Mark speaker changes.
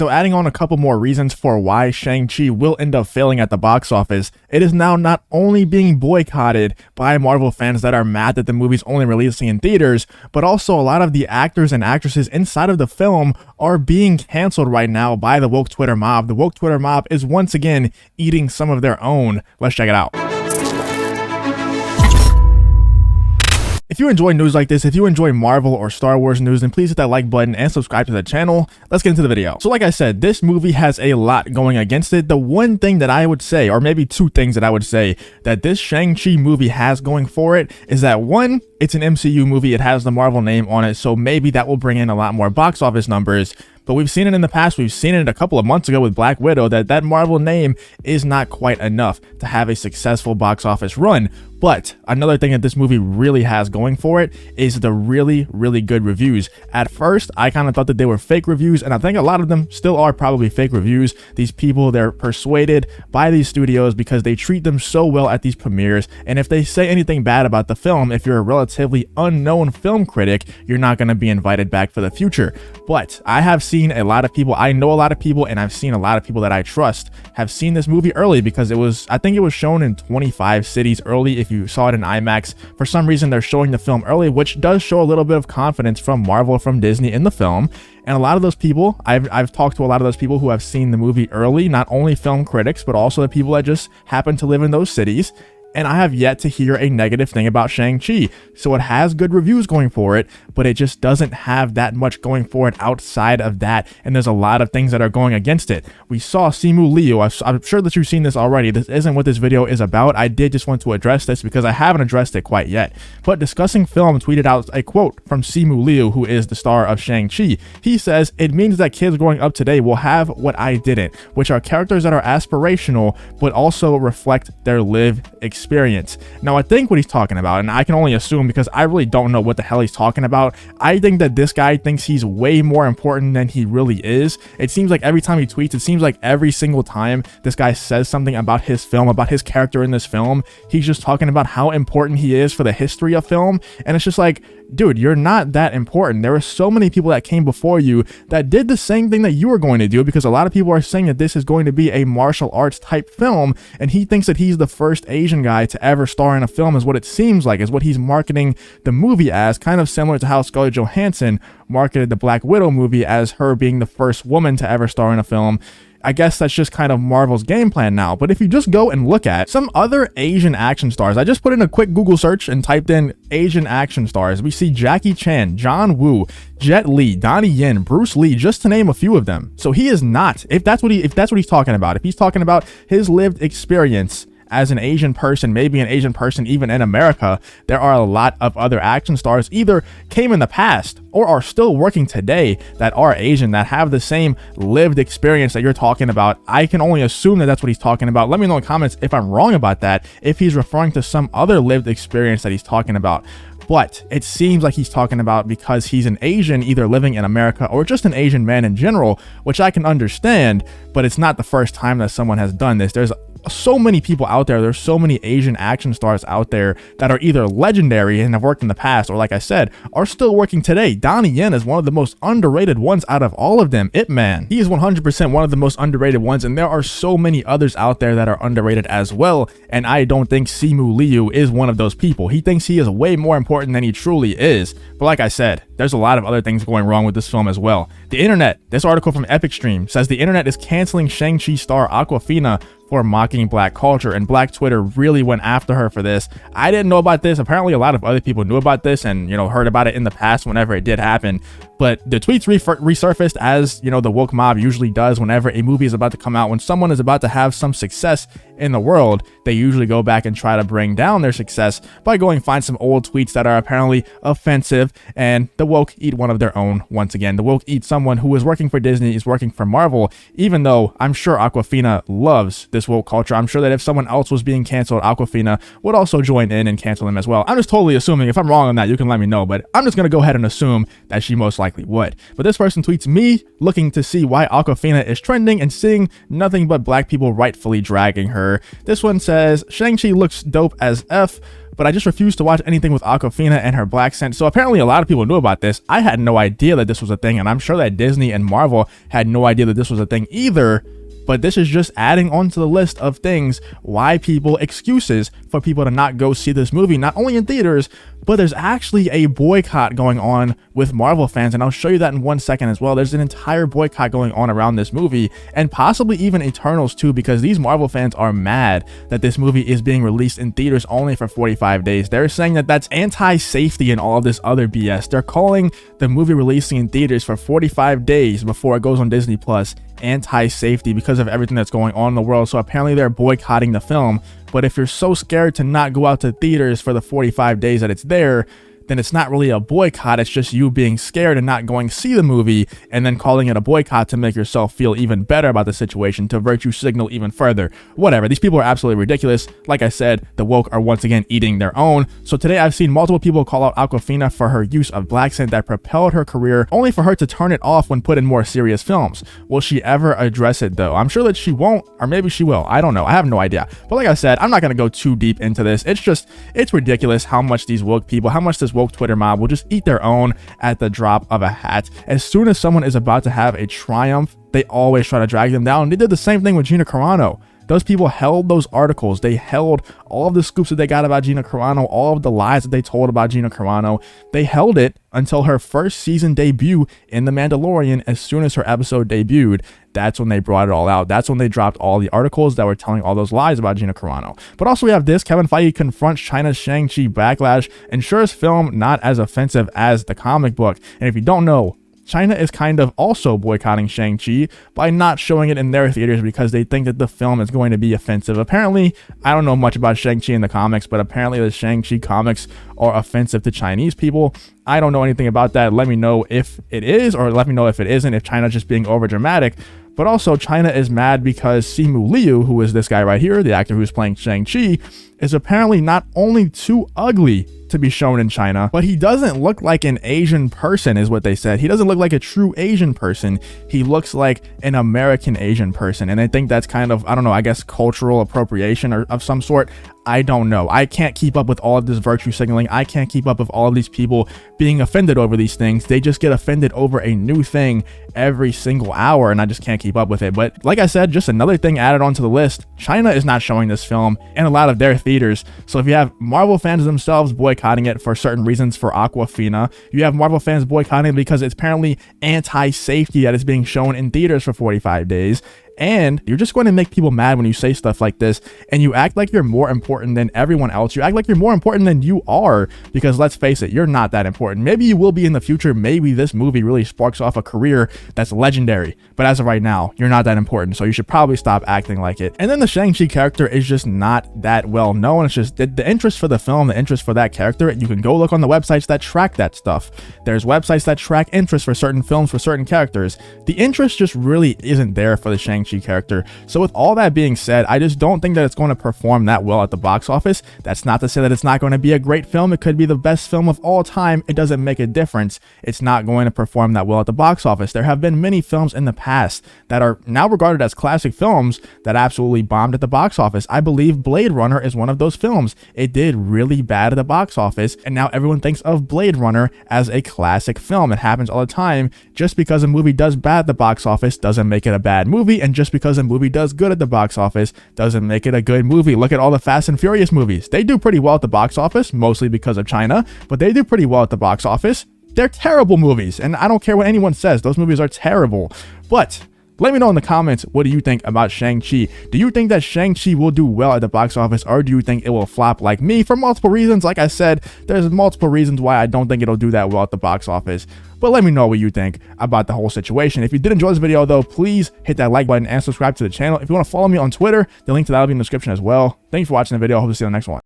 Speaker 1: So adding on a couple more reasons for why Shang-Chi will end up failing at the box office, it is now not only being boycotted by Marvel fans that are mad that the movie's only releasing in theaters, but also a lot of the actors and actresses inside of the film are being canceled right now by the woke Twitter mob. The woke Twitter mob is once again eating some of their own. Let's check it out. If you enjoy news like this, if you enjoy Marvel or Star Wars news, then please hit that like button and subscribe to the channel. Let's get into the video. So like I said, this movie has a lot going against it. The one thing that I would say, or maybe two things that I would say that this Shang-Chi movie has going for it is that one, it's an MCU movie. It has the Marvel name on it. So maybe that will bring in a lot more box office numbers. But we've seen it in the past. We've seen it a couple of months ago with Black Widow that Marvel name is not quite enough to have a successful box office run. But another thing that this movie really has going for it is the really good reviews. At first, I kind of thought that they were fake reviews, and I think a lot of them still are probably fake reviews. These people, they're persuaded by these studios because they treat them so well at these premieres, and if they say anything bad about the film, if you're a relatively unknown film critic, you're not going to be invited back for the future. But I have seen a lot of people, I know a lot of people, and I've seen a lot of people that I trust have seen this movie early because I think it was shown in 25 cities early. If you saw it in IMAX, for some reason they're showing the film early, which does show a little bit of confidence from Marvel, from Disney in the film. And a lot of those people, I've talked to a lot of those people who have seen the movie early, not only film critics, but also the people that just happen to live in those cities. And I have yet to hear a negative thing about Shang-Chi. So it has good reviews going for it, but it just doesn't have that much going for it outside of that. And there's a lot of things that are going against it. We saw Simu Lui. I'm sure that you've seen this already. This isn't what this video is about. I did just want to address this because I haven't addressed it quite yet. But Discussing Film tweeted out a quote from Simu Lui, who is the star of Shang-Chi. He says, "It means that kids growing up today will have what I didn't, which are characters that are aspirational, but also reflect their lived experience." Now, I think what he's talking about, and I can only assume because I really don't know what the hell he's talking about, I think that this guy thinks he's way more important than he really is. It seems like every time he tweets, it seems like every single time this guy says something about his film, about his character in this film, he's just talking about how important he is for the history of film. And it's just like, dude, you're not that important. There were so many people that came before you that did the same thing that you were going to do, because a lot of people are saying that this is going to be a martial arts type film, and he thinks that he's the first Asian guy to ever star in a film, is what it seems like, is what he's marketing the movie as, kind of similar to how Scarlett Johansson marketed the Black Widow movie as her being the first woman to ever star in a film. I guess that's just kind of Marvel's game plan now. But if you just go and look at some other Asian action stars, I just put in a quick Google search and typed in Asian action stars. We see Jackie Chan, John Woo, Jet Li, Donnie Yen, Bruce Lee, just to name a few of them. So he is not, if that's what he's talking about, if he's talking about his lived experience as an Asian person, maybe an Asian person even in America, there are a lot of other action stars either came in the past or are still working today that are Asian, that have the same lived experience that you're talking about. I can only assume that that's what he's talking about. Let me know in the comments if I'm wrong about that, if he's referring to some other lived experience that he's talking about. But it seems like he's talking about because he's an Asian, either living in America or just an Asian man in general, which I can understand, but it's not the first time that someone has done this. There's so many people out there. There's so many Asian action stars out there that are either legendary and have worked in the past, or like I said, are still working today. Donnie Yen is one of the most underrated ones out of all of them. Ip Man, he is 100% one of the most underrated ones, and there are so many others out there that are underrated as well, and I don't think Simu Liu is one of those people. He thinks he is way more important than he truly is. But like I said, there's a lot of other things going wrong with this film as well. The internet, this article from Epic Stream says the internet is canceling Shang-Chi star Awkwafina for mocking black culture, and Black Twitter really went after her for this. I didn't know about this. Apparently a lot of other people knew about this and, you know, heard about it in the past whenever it did happen. But the tweets resurfaced, as, you know, the woke mob usually does whenever a movie is about to come out. When someone is about to have some success in the world, they usually go back and try to bring down their success by going and find some old tweets that are apparently offensive, and the woke eat one of their own once again. The woke eat someone who is working for Disney, is working for Marvel, even though I'm sure Awkwafina loves this woke culture. I'm sure that if someone else was being canceled, Awkwafina would also join in and cancel them as well. I'm just totally assuming. If I'm wrong on that, you can let me know, but I'm just going to go ahead and assume that she most likely would. But this person tweets, me looking to see why Awkwafina is trending and seeing nothing but black people rightfully dragging her. This one says, Shang-Chi looks dope as F, but I just refused to watch anything with Awkwafina and her black scent. So apparently a lot of people knew about this. I had no idea that this was a thing, and I'm sure that Disney and Marvel had no idea that this was a thing either. But this is just adding onto the list of things why excuses for people to not go see this movie, not only in theaters, but there's actually a boycott going on with Marvel fans, and I'll show you that in 1 second as well. There's an entire boycott going on around this movie, and possibly even Eternals too, because these Marvel fans are mad that this movie is being released in theaters only for 45 days. They're saying that that's anti-safety and all of this other BS. They're calling the movie releasing in theaters for 45 days before it goes on Disney Plus anti-safety because of everything that's going on in the world. So apparently they're boycotting the film. But if you're so scared to not go out to theaters for the 45 days that it's there, then it's not really a boycott. It's just you being scared and not going to see the movie and then calling it a boycott to make yourself feel even better about the situation, to virtue signal even further. Whatever. These people are absolutely ridiculous. Like I said, the woke are once again eating their own. So today I've seen multiple people call out Awkwafina for her use of black scent that propelled her career, only for her to turn it off when put in more serious films. Will she ever address it though? I'm sure that she won't, or maybe she will. I don't know. I have no idea. But like I said, I'm not going to go too deep into this. It's ridiculous how much these woke people, how much this woke Twitter mob will just eat their own at the drop of a hat. As soon as someone is about to have a triumph, they always try to drag them down. They did the same thing with Gina Carano. Those people held those articles. They held all of the scoops that they got about Gina Carano, all of the lies that they told about Gina Carano. They held it until her first season debut in The Mandalorian. As soon as her episode debuted, that's when they brought it all out. That's when they dropped all the articles that were telling all those lies about Gina Carano. But also we have this: Kevin Feige confronts China's Shang-Chi backlash, ensures film not as offensive as the comic book. And if you don't know, China is kind of also boycotting Shang-Chi by not showing it in their theaters because they think that the film is going to be offensive. Apparently, I don't know much about Shang-Chi in the comics, but apparently the Shang-Chi comics are offensive to Chinese people. I don't know anything about that. Let me know if it is, or let me know if it isn't, if China's just being over dramatic. But also China is mad because Simu Liu, who is this guy right here, the actor who's playing Shang-Chi, is apparently not only too ugly to be shown in China, but he doesn't look like an Asian person, is what they said. He doesn't look like a true Asian person. He looks like an American Asian person. And I think that's kind of, I don't know, I guess cultural appropriation or of some sort. I don't know. I can't keep up with all of this virtue signaling. I can't keep up with all of these people being offended over these things. They just get offended over a new thing every single hour, and I just can't keep up with it. But like I said, just another thing added onto the list. China is not showing this film in a lot of their theaters. So if you have Marvel fans themselves boycotting it for certain reasons for Awkwafina, you have Marvel fans boycotting it because it's apparently anti-safety that it's being shown in theaters for 45 days. And you're just going to make people mad when you say stuff like this, and you act like you're more important than everyone else. You act like you're more important than you are, because let's face it, you're not that important. Maybe you will be in the future. Maybe this movie really sparks off a career that's legendary, but as of right now, you're not that important, so you should probably stop acting like it. And then the Shang-Chi character is just not that well known. It's just the interest for the film, the interest for that character. You can go look on the websites that track that stuff. There's websites that track interest for certain films, for certain characters. The interest just really isn't there for the Shang-Chi character. So with all that being said, I just don't think that it's going to perform that well at the box office. That's not to say that it's not going to be a great film. It could be the best film of all time. It doesn't make a difference. It's not going to perform that well at the box office. There have been many films in the past that are now regarded as classic films that absolutely bombed at the box office. I believe Blade Runner is one of those films. It did really bad at the box office, and now everyone thinks of Blade Runner as a classic film. It happens all the time. Just because a movie does bad at the box office doesn't make it a bad movie, and just because a movie does good at the box office doesn't make it a good movie. Look at all the Fast and Furious movies. They do pretty well at the box office, mostly because of China, but they do pretty well at the box office. They're terrible movies, and I don't care what anyone says. Those movies are terrible. But let me know in the comments, what do you think about Shang-Chi? Do you think that Shang-Chi will do well at the box office, or do you think it will flop like me? For multiple reasons. Like I said, there's multiple reasons why I don't think it'll do that well at the box office. But let me know what you think about the whole situation. If you did enjoy this video though, please hit that like button and subscribe to the channel. If you want to follow me on Twitter, the link to that will be in the description as well. Thank you for watching the video. I hope to see you in the next one.